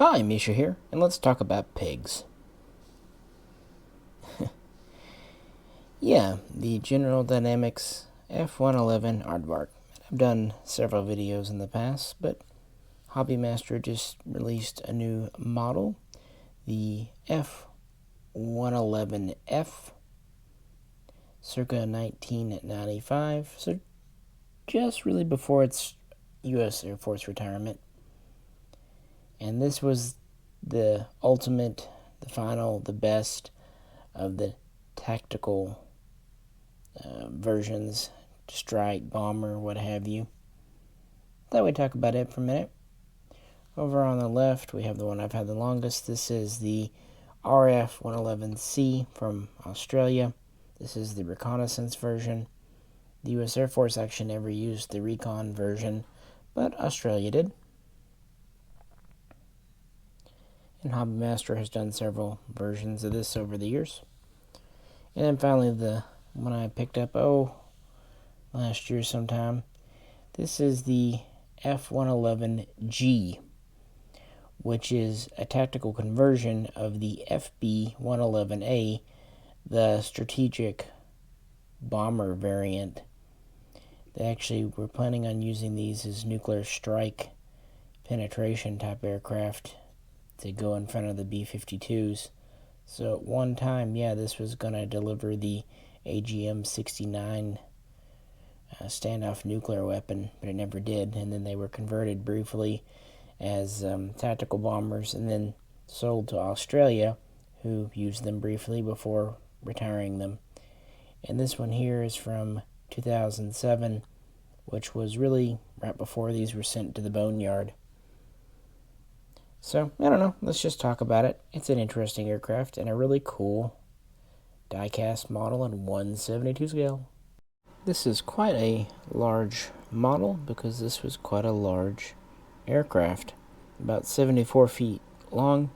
Hi, Misha here, and let's talk about pigs. Yeah, the General Dynamics F-111 Aardvark. I've done several videos in the past, but Hobbymaster just released a new model, the F-111F, circa 1995, so just really before its U.S. Air Force retirement. And this was the ultimate, the final, the best of the tactical versions, strike, bomber, what have you. Thought we'd talk about it for a minute. Over on the left, we have the one I've had the longest. This is the RF-111C from Australia. This is the reconnaissance version. The U.S. Air Force actually never used the recon version, but Australia did. And Hobbymaster has done several versions of this over the years. And then finally, the one I picked up, last year sometime. This is the F-111G, which is a tactical conversion of the FB-111A, the strategic bomber variant. They actually were planning on using these as nuclear strike penetration type aircraft to go in front of the B-52s. So at one time, this was going to deliver the AGM-69 standoff nuclear weapon, but it never did. And then they were converted briefly as tactical bombers and then sold to Australia, who used them briefly before retiring them. And this one here is from 2007, which was really right before these were sent to the boneyard. So, I don't know, let's just talk about it. It's an interesting aircraft and a really cool diecast model in 1/72 scale. This is quite a large model because this was quite a large aircraft, about 74 feet long.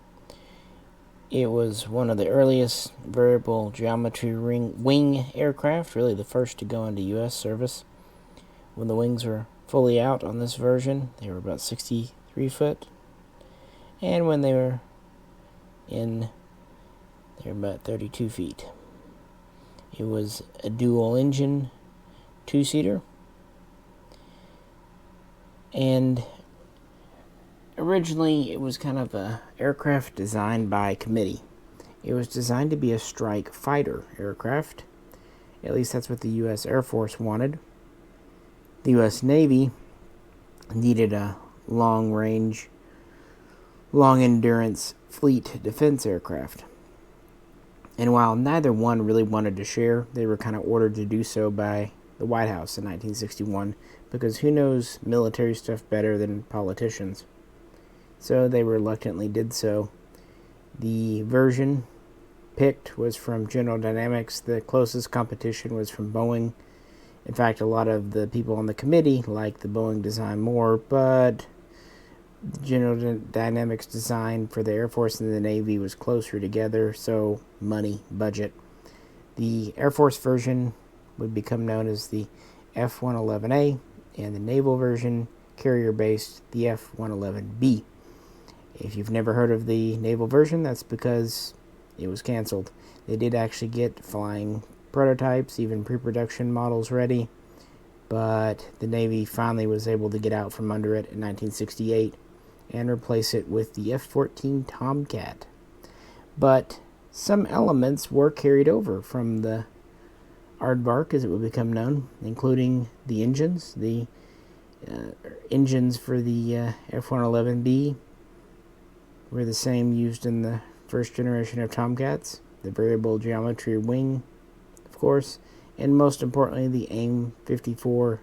It was one of the earliest variable geometry wing aircraft, really the first to go into U.S. service. When the wings were fully out on this version, they were about 63 foot. And when they were in, they were about 32 feet. It was a dual engine, two-seater. And originally it was kind of an aircraft designed by committee. It was designed to be a strike fighter aircraft. At least that's what the U.S. Air Force wanted. The U.S. Navy needed a long-range, long-endurance fleet defense aircraft. And while neither one really wanted to share, they were kind of ordered to do so by the White House in 1961, because who knows military stuff better than politicians? So they reluctantly did so. The version picked was from General Dynamics. The closest competition was from Boeing. In fact, a lot of the people on the committee liked the Boeing design more, but the General Dynamics design for the Air Force and the Navy was closer together, so money, budget. The Air Force version would become known as the F-111A, and the naval version, carrier-based, the F-111B. If you've never heard of the naval version, that's because it was canceled. They did actually get flying prototypes, even pre-production models ready, but the Navy finally was able to get out from under it in 1968 and replace it with the F-14 Tomcat. But some elements were carried over from the Aardvark, as it would become known, including the engines. The engines for the F-111B were the same used in the first generation of Tomcats. The variable geometry wing, of course, and most importantly, the AIM-54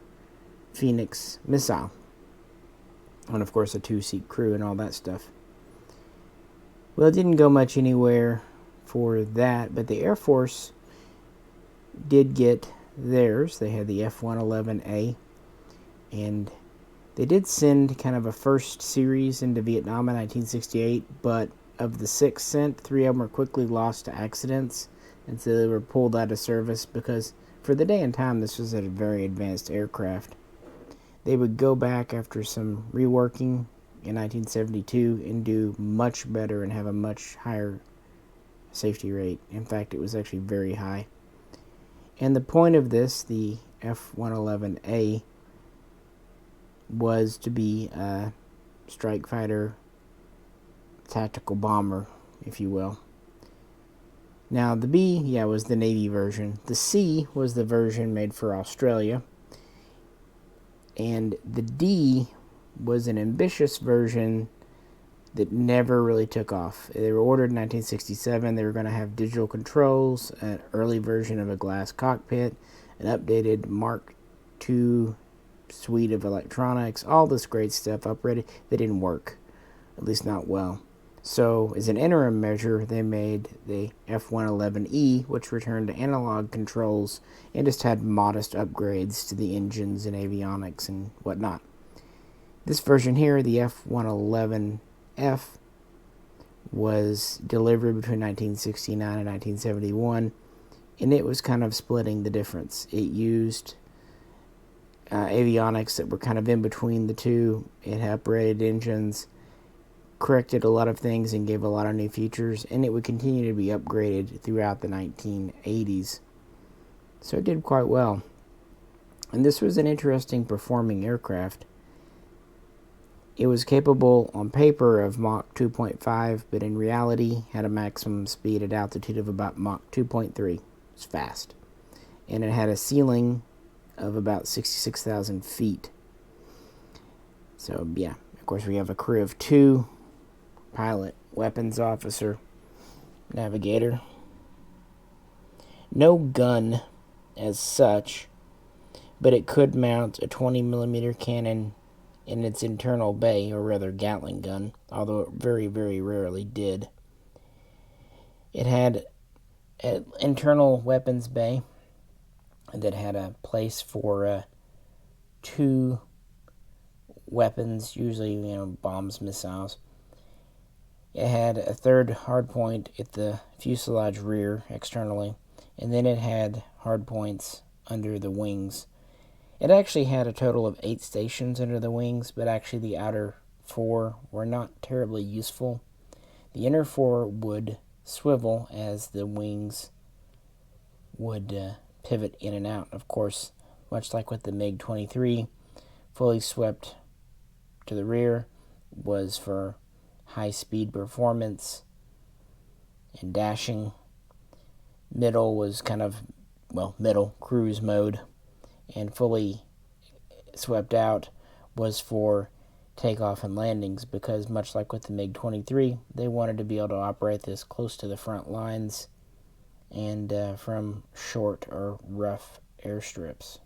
Phoenix missile. And of course, a two-seat crew and all that stuff. Well, it didn't go much anywhere for that, but the Air Force did get theirs. They had the F-111A, and they did send kind of a first series into Vietnam in 1968, but of the 6 sent, 3 of them were quickly lost to accidents, and so they were pulled out of service because for the day and time, this was a very advanced aircraft. They would go back after some reworking in 1972 and do much better and have a much higher safety rate. In fact, it was actually very high. And the point of this, the F-111A, was to be a strike fighter, tactical bomber, if you will. Now, the B, was the Navy version. The C was the version made for Australia. And the D was an ambitious version that never really took off. They were ordered in 1967. They were going to have digital controls, an early version of a glass cockpit, an updated Mark II suite of electronics, all this great stuff upgraded. They didn't work, at least not well. So, as an interim measure, they made the F-111E, which returned to analog controls and just had modest upgrades to the engines and avionics and whatnot. This version here, the F-111F, was delivered between 1969 and 1971, and it was kind of splitting the difference. It used avionics that were kind of in between the two. It had upgraded engines, corrected a lot of things, and gave a lot of new features, and it would continue to be upgraded throughout the 1980s. So it did quite well. And this was an interesting performing aircraft. It was capable on paper of Mach 2.5, but in reality had a maximum speed at altitude of about Mach 2.3. It's fast. And it had a ceiling of about 66,000 feet. So, yeah, of course we have a crew of 2, pilot, weapons officer, navigator. No gun as such, but it could mount a 20mm cannon in its internal bay, or rather Gatling gun, although it very, very rarely did. It had an internal weapons bay that had a place for 2 weapons, usually, bombs, missiles. It had a third hardpoint at the fuselage rear externally, and then it had hardpoints under the wings. It actually had a total of 8 stations under the wings, but actually the outer 4 were not terribly useful. The inner 4 would swivel as the wings would pivot in and out. Of course, much like with the MiG-23, fully swept to the rear was for high-speed performance and dashing. Middle was kind of, middle cruise mode, and fully swept out was for takeoff and landings, because much like with the MiG-23, they wanted to be able to operate this close to the front lines and from short or rough airstrips.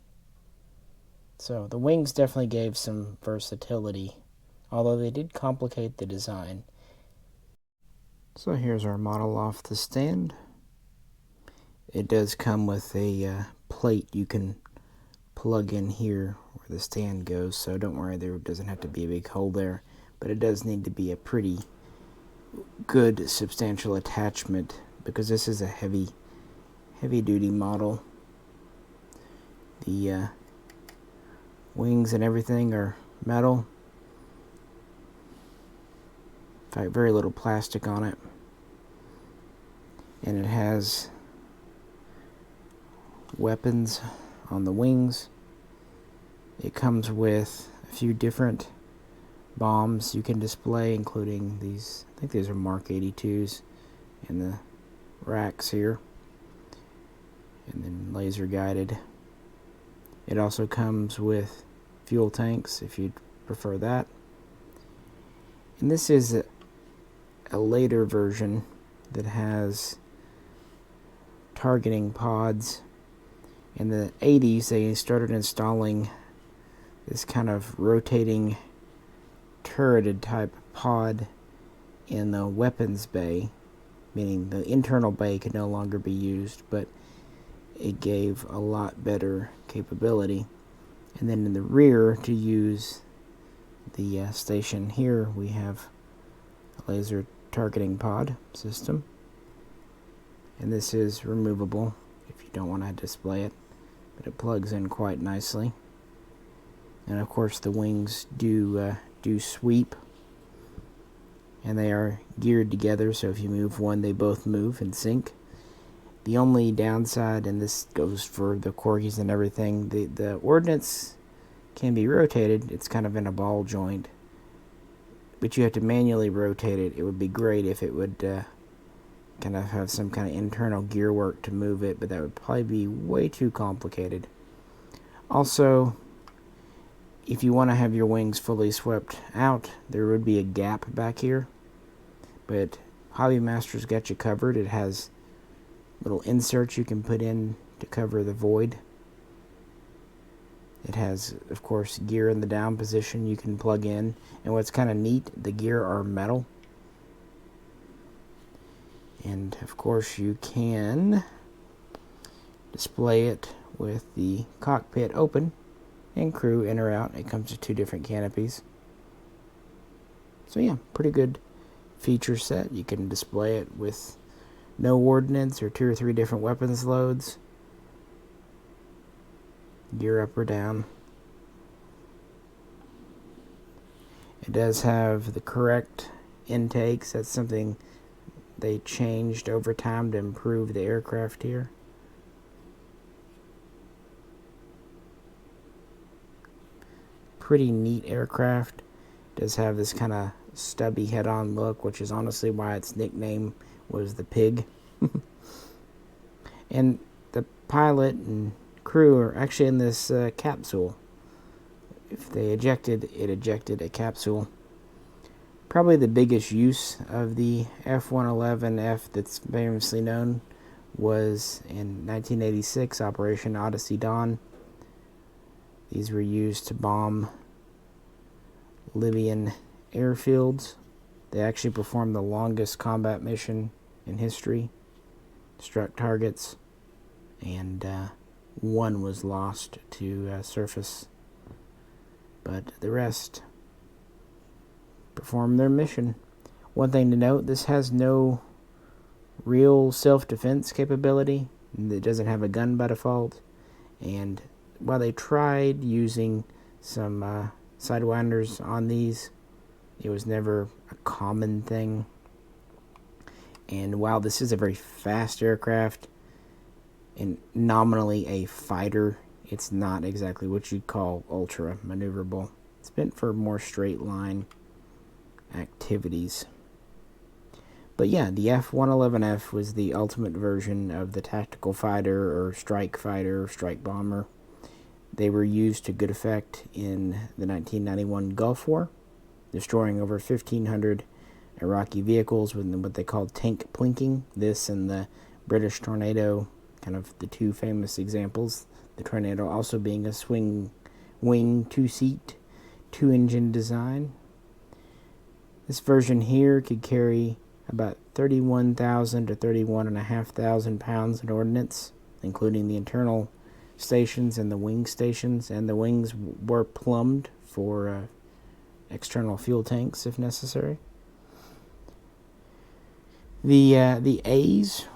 So the wings definitely gave some versatility, although they did complicate the design. So here's our model off the stand. It does come with a plate you can plug in here where the stand goes, so don't worry, there doesn't have to be a big hole there, but it does need to be a pretty good substantial attachment, because this is a heavy duty model. The wings and everything are metal. In fact, very little plastic on it, and it has weapons on the wings. It comes with a few different bombs you can display, including these, I think these are Mark 82s in the racks here, and then laser guided. It also comes with fuel tanks if you'd prefer that. And this is a later version that has targeting pods. In the 80s, they started installing this kind of rotating turreted type pod in the weapons bay, meaning the internal bay could no longer be used, but it gave a lot better capability. And then in the rear, to use the station here, we have a laser targeting pod system, and this is removable if you don't want to display it, but it plugs in quite nicely. And of course the wings do sweep and they are geared together, so if you move one, they both move in sync. The only downside, and this goes for the corgis and everything, the ordnance can be rotated. It's kind of in a ball joint, but you have to manually rotate it. It would be great if it would kind of have some kind of internal gear work to move it, but that would probably be way too complicated. Also, if you want to have your wings fully swept out, there would be a gap back here, but Hobbymaster's got you covered. It has little inserts you can put in to cover the void. It has, of course, gear in the down position you can plug in, and what's kind of neat, the gear are metal, and of course you can display it with the cockpit open and crew in or out. It comes with 2 different canopies. So yeah, pretty good feature set. You can display it with no ordnance or 2 or 3 different weapons loads. Gear up or down. It does have the correct intakes. That's something they changed over time to improve the aircraft here. Pretty neat aircraft. Does have this kind of stubby head-on look, which is honestly why its nickname was the Pig. And the pilot and crew are actually in this capsule. If they ejected, it ejected a capsule. Probably the biggest use of the F-111F that's famously known was in 1986, Operation Odyssey Dawn. These were used to bomb Libyan airfields. They actually performed the longest combat mission in history. Struck targets, and one was lost to surface, but the rest performed their mission. One thing to note, this has no real self-defense capability. It doesn't have a gun by default, and while they tried using some sidewinders on these, it was never a common thing. And while this is a very fast aircraft and nominally a fighter, it's not exactly what you'd call ultra maneuverable. It's meant for more straight line activities. But yeah, the F-111F was the ultimate version of the tactical fighter or strike bomber. They were used to good effect in the 1991 Gulf War, destroying over 1,500 Iraqi vehicles with what they called tank plinking. This and the British Tornado, kind of the 2 famous examples. The Tornado also being a swing wing 2-seat, 2-engine design. This version here could carry about 31,000 to 31,500 pounds in ordnance, including the internal stations and the wing stations, and the wings were plumbed for external fuel tanks if necessary. The A's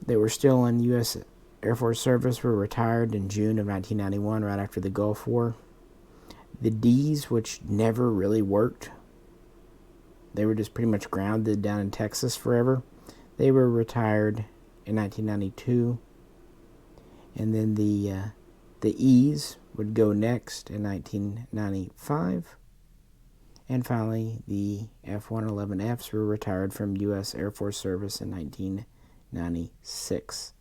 that were still in U.S. Air Force service were retired in June of 1991, right after the Gulf War. The D's, which never really worked, they were just pretty much grounded down in Texas forever. They were retired in 1992. And then the E's would go next in 1995. And finally, the F-111Fs were retired from U.S. Air Force service in 1996.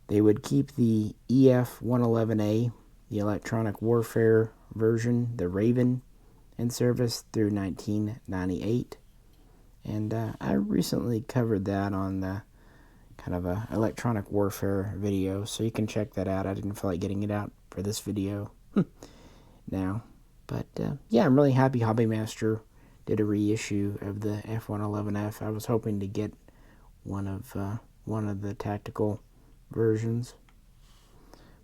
They would keep the EF-111A, the electronic warfare version, the Raven, in service through 1998. And I recently covered that on the kind of a electronic warfare video, so you can check that out. I didn't feel like getting it out for this video now. But yeah, I'm really happy Hobbymaster did a reissue of the F-111F. I was hoping to get one of the tactical versions.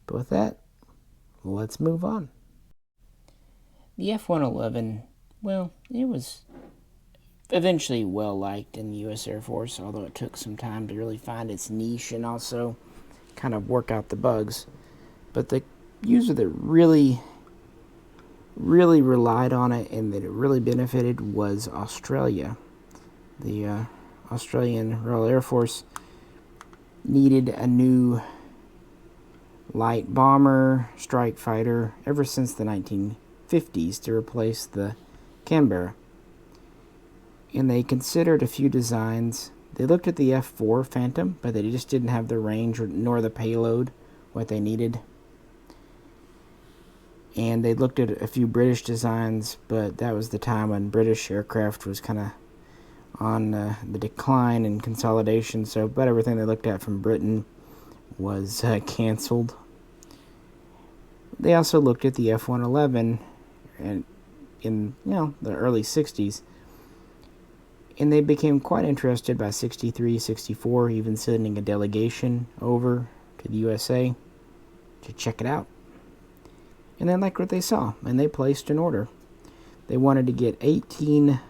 But with that, let's move on. The F-111, well, it was eventually well liked in the U.S. Air Force, although it took some time to really find its niche and also kind of work out the bugs. But the user that really really relied on it and that it really benefited was Australia. The Australian Royal Air Force needed a new light bomber strike fighter ever since the 1950s to replace the Canberra. And they considered a few designs. They looked at the F-4 Phantom, but they just didn't have the range nor the payload what they needed. And they looked at a few British designs, but that was the time when British aircraft was kind of on the decline and consolidation. So about everything they looked at from Britain was canceled. They also looked at the F-111 and in the early 60s, and they became quite interested by 63, 64, even sending a delegation over to the USA to check it out. And they liked what they saw, and they placed an order. They wanted to get 18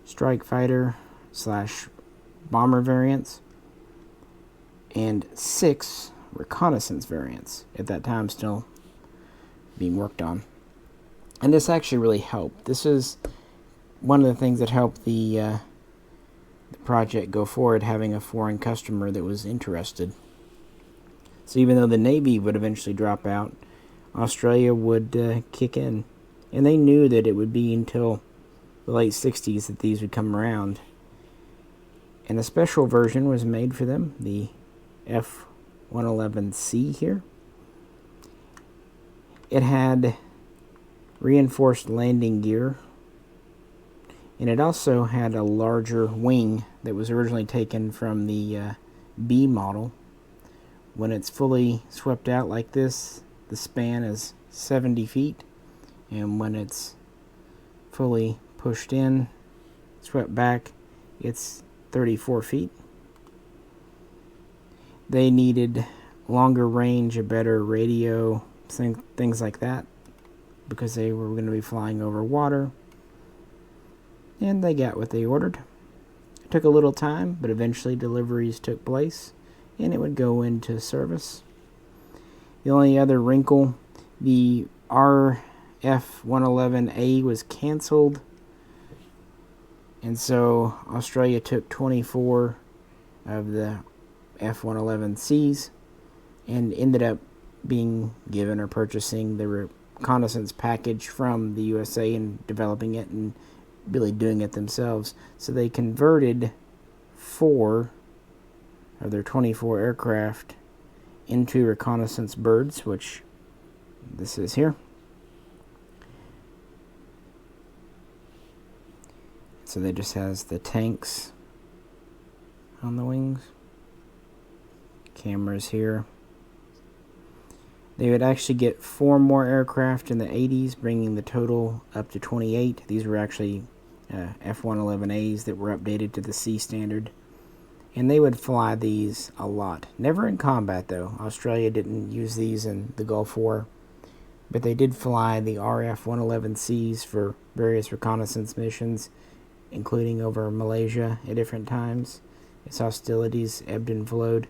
strike fighter / bomber variants and 6 reconnaissance variants, at that time still being worked on. And this actually really helped. This is one of the things that helped the project go forward, having a foreign customer that was interested. So even though the Navy would eventually drop out, Australia would kick in. And they knew that it would be until the late 60s that these would come around. And a special version was made for them, the F-111C here. It had reinforced landing gear, and it also had a larger wing that was originally taken from the B model. When it's fully swept out like this, the span is 70 feet, and when it's fully pushed in, swept back, it's 34 feet. They needed longer range, a better radio, things like that, because they were going to be flying over water. And they got what they ordered. It took a little time, but eventually deliveries took place, and it would go into service. The only other wrinkle, the RF-111A was canceled, and so Australia took 24 of the F-111Cs and ended up being given or purchasing the reconnaissance package from the USA and developing it and really doing it themselves. So they converted 4 of their 24 aircraft into reconnaissance birds, which this is here. So they just has the tanks on the wings, cameras here. They would actually get 4 more aircraft in the 80s, bringing the total up to 28. These were actually F-111As that were updated to the C standard. And they would fly these a lot. Never in combat, though. Australia didn't use these in the Gulf War. But they did fly the RF-111Cs for various reconnaissance missions, including over Malaysia at different times, as hostilities ebbed and flowed.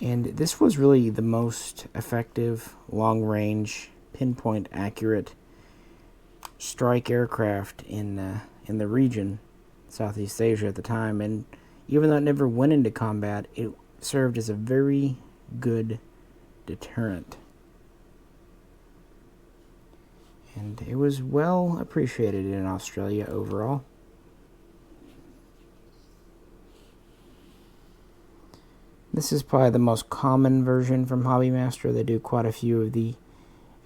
And this was really the most effective, long-range, pinpoint accurate strike aircraft in the region, Southeast Asia at the time. And even though it never went into combat, it served as a very good deterrent. And it was well appreciated in Australia overall. This is probably the most common version from Hobbymaster. They do quite a few of the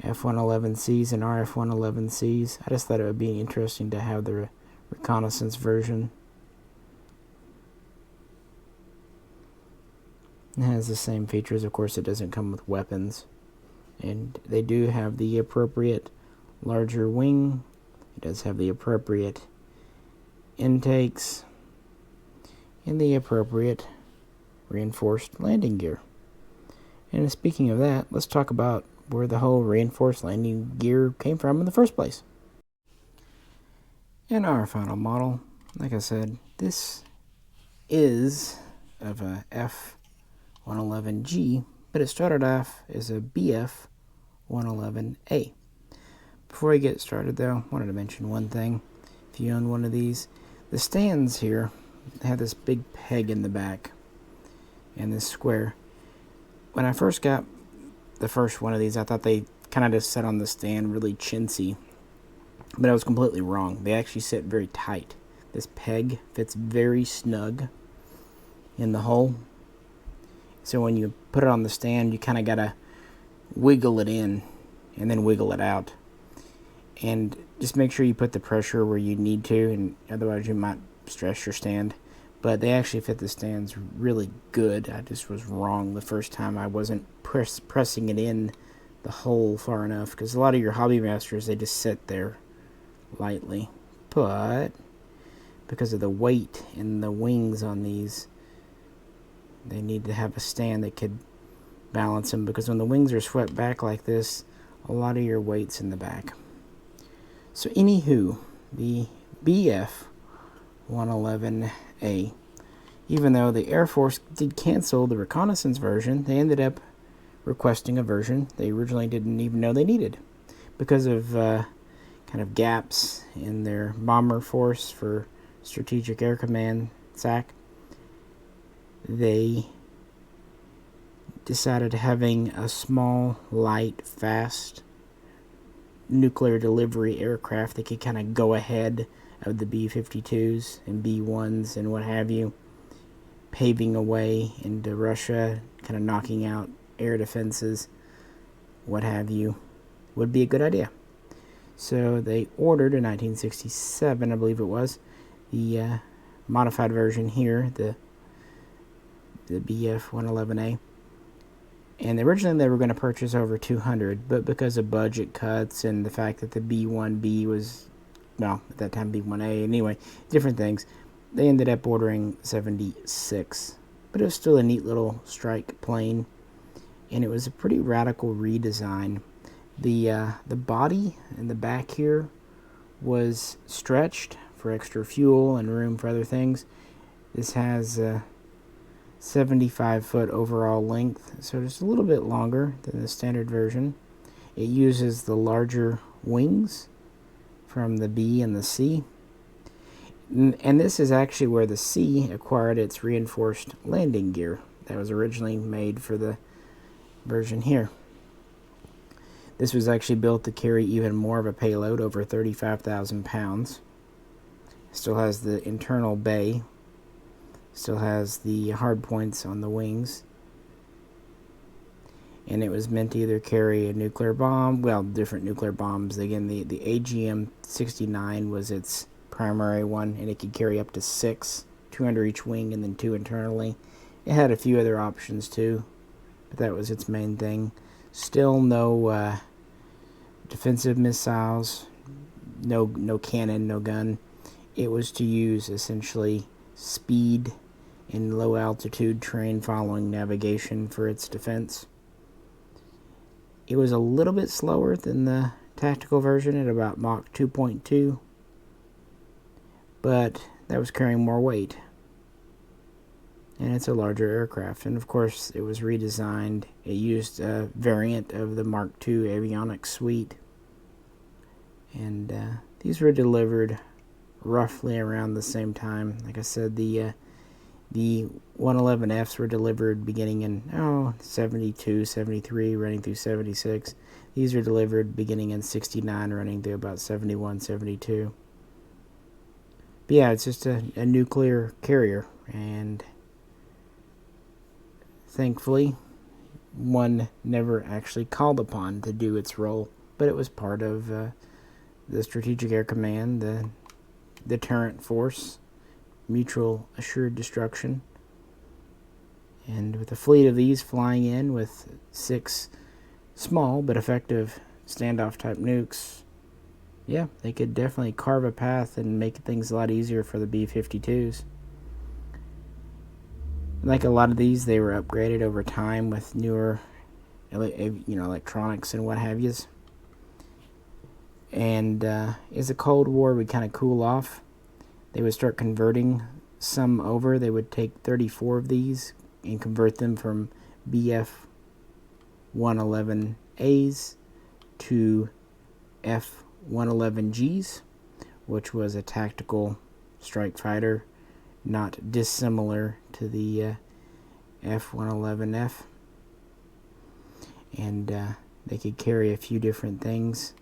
F-111Cs and RF-111Cs. I just thought it would be interesting to have the reconnaissance version. It has the same features. Of course, it doesn't come with weapons. And they do have the appropriate larger wing. It does have the appropriate intakes and the appropriate reinforced landing gear. And speaking of that, let's talk about where the whole reinforced landing gear came from in the first place. And our final model, like I said, this is of a F-111G, but it started off as a BF-111A. Before I get started though, I wanted to mention one thing. If you own one of these, the stands here have this big peg in the back and this square. When I first got the first one of these, I thought they kind of just sat on the stand really chintzy, but I was completely wrong. They actually sit very tight. This peg fits very snug in the hole, so when you put it on the stand, you kind of gotta wiggle it in and then wiggle it out, and just make sure you put the pressure where you need to, and otherwise you might stress your stand. But they actually fit the stands really good. I just was wrong the first time. I wasn't pressing it in the hole far enough, because a lot of your hobby masters, they just sit there lightly, but because of the weight and the wings on these, they need to have a stand that could balance them, because when the wings are swept back like this, a lot of your weight's in the back. So anywho, the BF-111A, even though the Air Force did cancel the reconnaissance version, they ended up requesting a version they originally didn't even know they needed, because of kind of gaps in their bomber force for Strategic Air Command, SAC. They decided having a small, light, fast nuclear delivery aircraft that could kind of go ahead of the B-52s and B-1s and what have you, paving a way into Russia, kind of knocking out air defenses, what have you, would be a good idea. So they ordered in 1967, I believe it was, the modified version here, the BF-111A. And originally they were going to purchase over 200, but because of budget cuts and the fact that the B-1B was, well, at that time B-1A, anyway, different things, they ended up ordering 76. But it was still a neat little strike plane, and it was a pretty radical redesign. The body in the back here was stretched for extra fuel and room for other things. This has 75-foot overall length, so just a little bit longer than the standard version. It uses the larger wings from the B and the C, and this is actually where the C acquired its reinforced landing gear that was originally made for the version here. This was actually built to carry even more of a payload, over 35,000 pounds. Still has the internal bay. Still has the hard points on the wings. And it was meant to either carry a nuclear bomb, well, different nuclear bombs. Again, the AGM-69 was its primary one, and it could carry up to 6, 2 under each wing and then 2 internally. It had a few other options too, but that was its main thing. Still no defensive missiles, no cannon, no gun. It was to use essentially speed in low altitude terrain following navigation for its defense. It was a little bit slower than the tactical version at about Mach 2.2, but that was carrying more weight, and it's a larger aircraft. And of course it was redesigned. It used a variant of the Mark II avionics suite, and these were delivered roughly around the same time. Like I said, the 111Fs were delivered beginning in 72, 73, running through 76. These were delivered beginning in 69, running through about 71, 72. But yeah, it's just a nuclear carrier, and thankfully one never actually called upon to do its role, but it was part of the Strategic Air Command, the deterrent force, mutual assured destruction. And with a fleet of these flying in with 6 small but effective standoff type nukes, yeah, they could definitely carve a path and make things a lot easier for the B-52s. Like a lot of these, they were upgraded over time with newer electronics and what have yous. And as the Cold War would kind of cool off, they would start converting some over. They would take 34 of these and convert them from BF-111As to F F-111Gs, which was a tactical strike fighter, not dissimilar to the F-111F. And they could carry a few different things.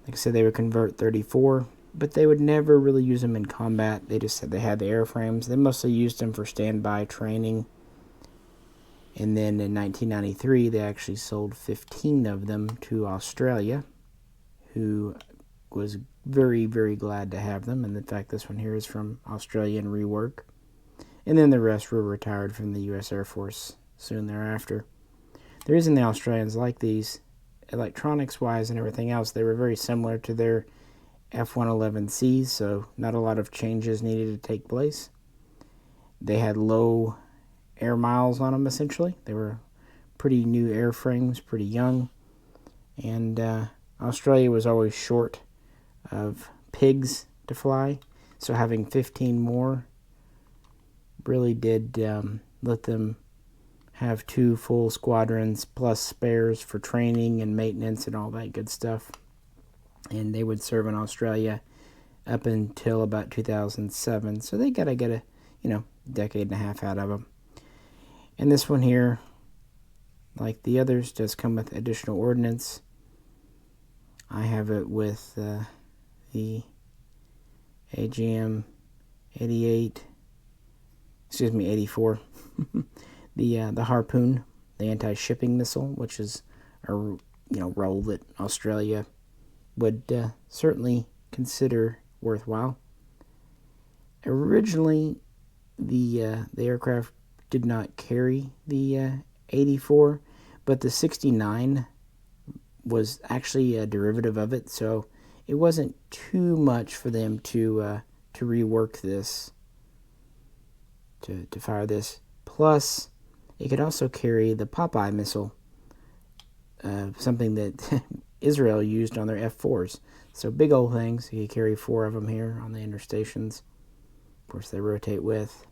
Like I said, they would convert 34, but they would never really use them in combat. They just said they had the airframes. They mostly used them for standby training. And then in 1993, they actually sold 15 of them to Australia, who was very, very glad to have them. And in fact, this one here is from Australian rework. And then the rest were retired from the U.S. Air Force soon thereafter. The reason the Australians like these, electronics-wise and everything else, they were very similar to their F-111Cs, so not a lot of changes needed to take place. They had low air miles on them, essentially. They were pretty new airframes, pretty young. And Australia was always short of pigs to fly, so having 15 more really did let them have 2 full squadrons plus spares for training and maintenance and all that good stuff. And they would serve in Australia up until about 2007. So they got to get a, decade and a half out of them. And this one here, like the others, does come with additional ordnance. I have it with the AGM 88, 84. The Harpoon, the anti-shipping missile, which is a role that Australia would certainly consider worthwhile. Originally, the aircraft did not carry the 84, but the 69 was actually a derivative of it, so it wasn't too much for them to rework this, to fire this. Plus, it could also carry the Popeye missile, something that Israel used on their F-4s. So big old things. You could carry 4 of them here on the interstations. Of course, they rotate with.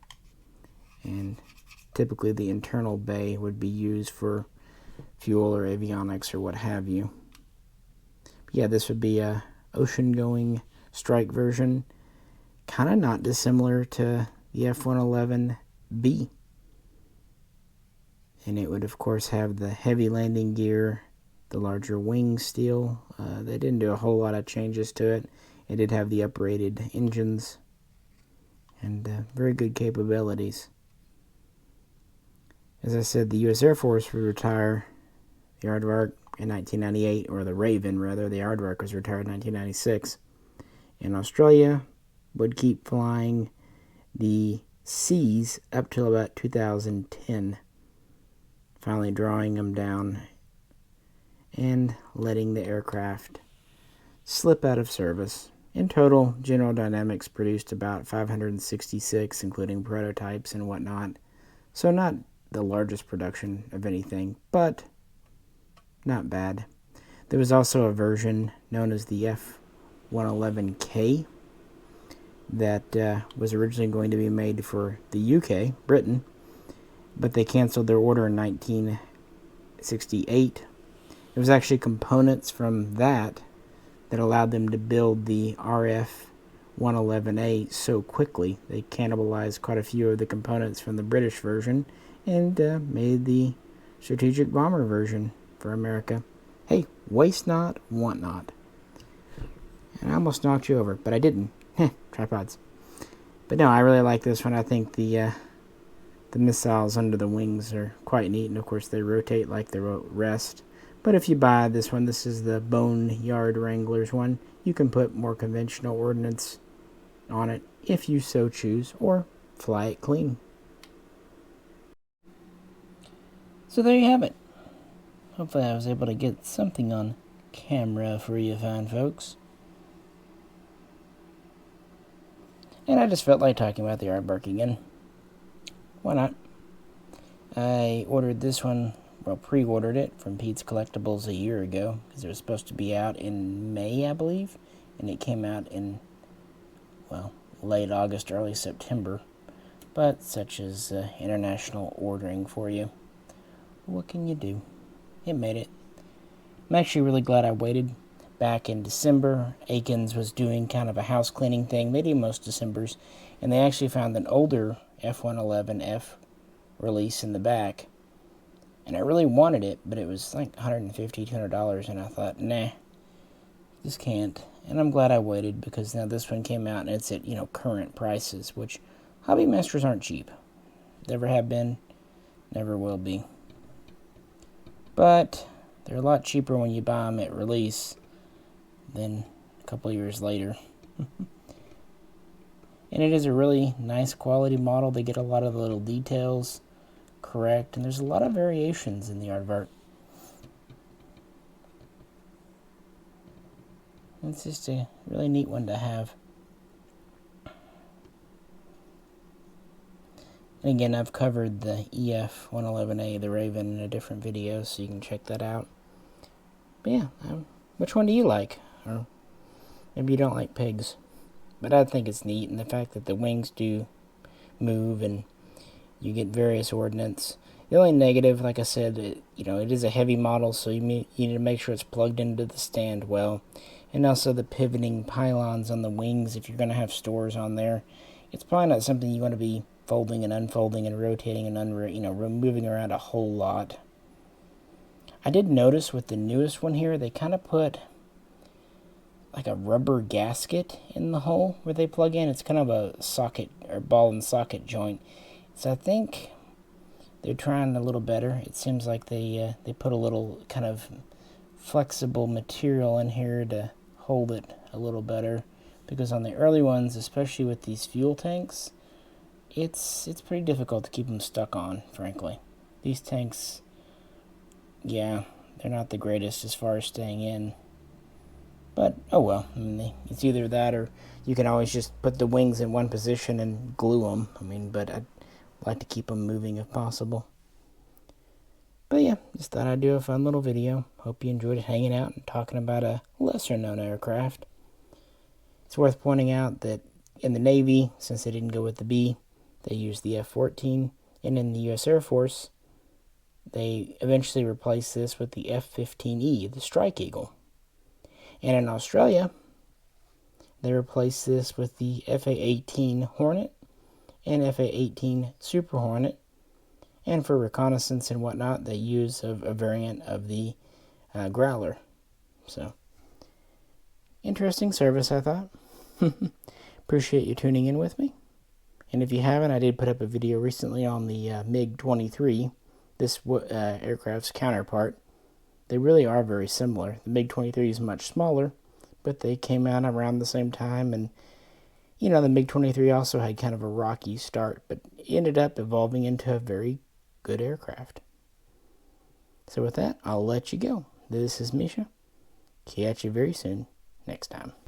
And typically the internal bay would be used for fuel or avionics or what have you. But yeah, this would be a ocean-going strike version. Kind of not dissimilar to the F-111B. And it would, of course, have the heavy landing gear, the larger wing steel. They didn't do a whole lot of changes to it. It did have the uprated engines and very good capabilities. As I said, the U.S. Air Force would retire the Aardvark in 1998, or the Raven, rather. The Aardvark was retired in 1996. And Australia would keep flying the Cs up till about 2010. Finally drawing them down and letting the aircraft slip out of service. In total, General Dynamics produced about 566, including prototypes and whatnot. So not the largest production of anything, but not bad. There was also a version known as the F-111K that was originally going to be made for the UK, Britain, but they canceled their order in 1968. It was actually components from that allowed them to build the RF-111A so quickly. They cannibalized quite a few of the components from the British version and made the strategic bomber version for America. Hey, waste not, want not. And I almost knocked you over, but I didn't. Tripods. But no, I really like this one. I think the missiles under the wings are quite neat, and of course they rotate like the rest. But if you buy this one, this is the Boneyard Wranglers one, you can put more conventional ordnance on it if you so choose, or fly it clean. So there you have it. Hopefully I was able to get something on camera for you fine folks. And I just felt like talking about the Aardvark again. Why not? I ordered this one, pre-ordered it from Pete's Collectibles a year ago, because it was supposed to be out in May, I believe, and it came out in, late August, early September. But such is international ordering for you. What can you do? It made it. I'm actually really glad I waited, back in December. Aikens was doing kind of a house cleaning thing. They do most Decembers. And they actually found an older F-111F release in the back. And I really wanted it, but it was like $150, $200. And I thought, nah, just can't. And I'm glad I waited, because now this one came out and it's at, current prices, which hobby masters aren't cheap. Never have been, never will be. But they're a lot cheaper when you buy them at release than a couple years later. And it is a really nice quality model. They get a lot of the little details correct, and there's a lot of variations in the Aardvark. It's just a really neat one to have. And again, I've covered the F-111A, the Raven, in a different video, so you can check that out. But yeah, which one do you like? Or maybe you don't like pigs. But I think it's neat, and the fact that the wings do move and you get various ordnance. The only negative, like I said, it is a heavy model, so you need to make sure it's plugged into the stand well. And also the pivoting pylons on the wings, if you're going to have stores on there, it's probably not something you want to be folding and unfolding and rotating and moving around a whole lot. I did notice with the newest one here, they kind of put like a rubber gasket in the hole where they plug in. It's kind of a socket or ball and socket joint. So I think they're trying a little better. It seems like they put a little kind of flexible material in here to hold it a little better, because on the early ones, especially with these fuel tanks, it's pretty difficult to keep them stuck on, frankly. These tanks, yeah, they're not the greatest as far as staying in. But, oh well, it's either that or you can always just put the wings in one position and glue them. But I'd like to keep them moving if possible. But yeah, just thought I'd do a fun little video. Hope you enjoyed hanging out and talking about a lesser known aircraft. It's worth pointing out that in the Navy, since they didn't go with the B, they used the F-14, and in the U.S. Air Force, they eventually replaced this with the F-15E, the Strike Eagle. And in Australia, they replaced this with the FA-18 Hornet and FA-18 Super Hornet. And for reconnaissance and whatnot, they use a variant of the Growler. So, interesting service, I thought. Appreciate you tuning in with me. And if you haven't, I did put up a video recently on the MiG-23, this aircraft's counterpart. They really are very similar. The MiG-23 is much smaller, but they came out around the same time. And, the MiG-23 also had kind of a rocky start, but ended up evolving into a very good aircraft. So with that, I'll let you go. This is Misha. Catch you very soon next time.